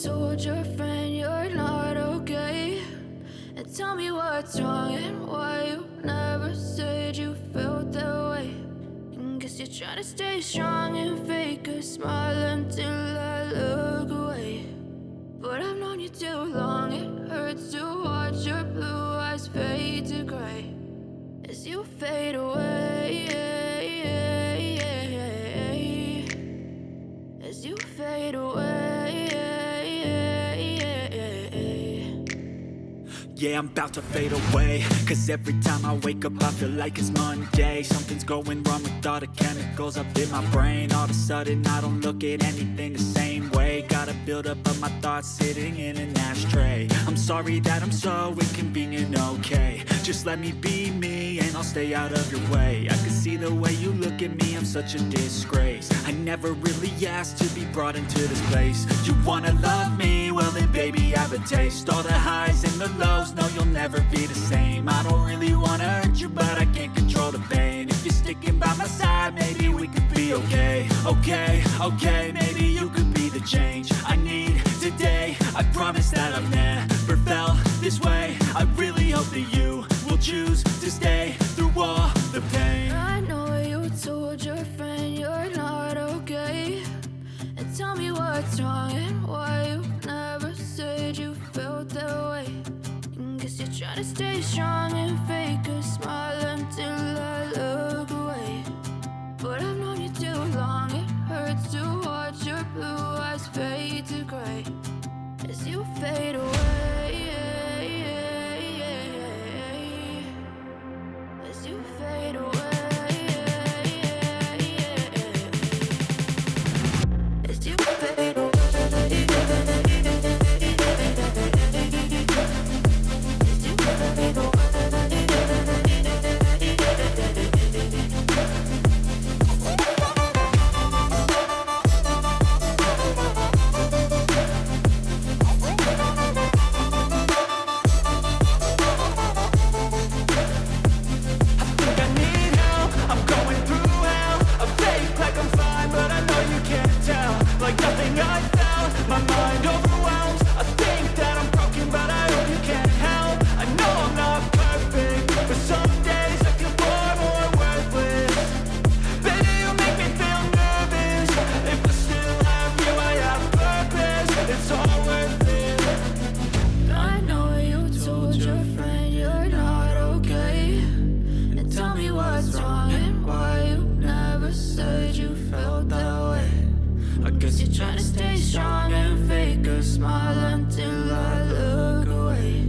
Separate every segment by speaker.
Speaker 1: told your friend you're not okay? And tell me what's wrong and why you never said you felt that way. And guess you're trying to stay strong and fake a smile until I look away. But I've known you too long, it hurts to watch your blue eyes fade to gray as you fade away, as you fade away.
Speaker 2: Yeah, I'm about to fade away, cause every time I wake up I feel like it's Monday. Something's going wrong with all the chemicals up in my brain. All of a sudden I don't look at anything the same way. Got a buildup of my thoughts sitting in an ashtray. I'm sorry that I'm so inconvenient, okay? Just let me be me and I'll stay out of your way. I can see the way you look at me, I'm such a disgrace. I never really asked to be brought into this place. You wanna love me? Well then baby, have a taste. All the highs and the lows, no, you'll never be the same. I don't really wanna hurt you, but I can't control the pain. If you're sticking by my side, maybe we could be okay. Okay, maybe you could be the change I need today. I promise that I've never felt this way. I really hope that you will choose to stay through all the pain.
Speaker 1: I know you told your friend you're not okay. And tell me what's wrong and why you never said you felt that way. And guess you're trying to stay strong and fake a smile until I look away. But I've known you too long, it hurts to watch your blue eyes fade to gray as you fade away, as you fade away. As you fade away, as you fade away. You're trying to stay strong and fake a smile until I look away.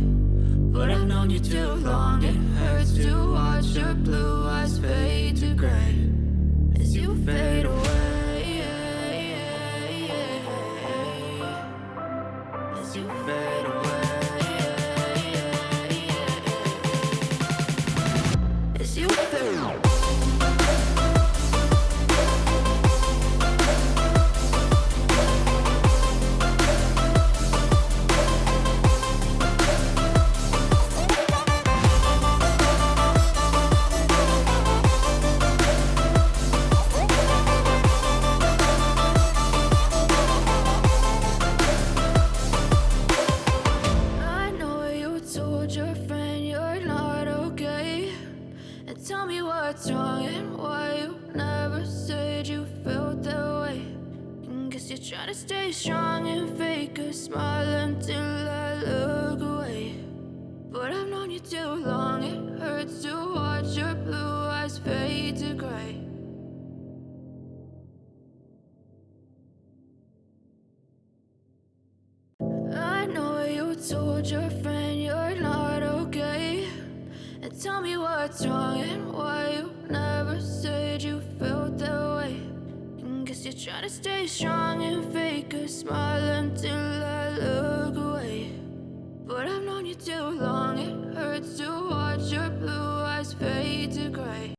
Speaker 1: But I've known you too long, it hurts to watch your blue eyes fade to gray as you fade away, as you fade away, as you fade away. Your friend you're not okay. And tell me what's wrong and why you never said you felt that way. And guess you're trying to stay strong and fake a smile until I look away. But I've known you too long, it hurts to watch your blue eyes fade to gray. I know you told your friend you're not okay. And tell me what's wrong and why you never said you felt that way. And guess you're trying to stay strong and fake a smile until I look away. But I've known you too long, it hurts to watch your blue eyes fade to gray.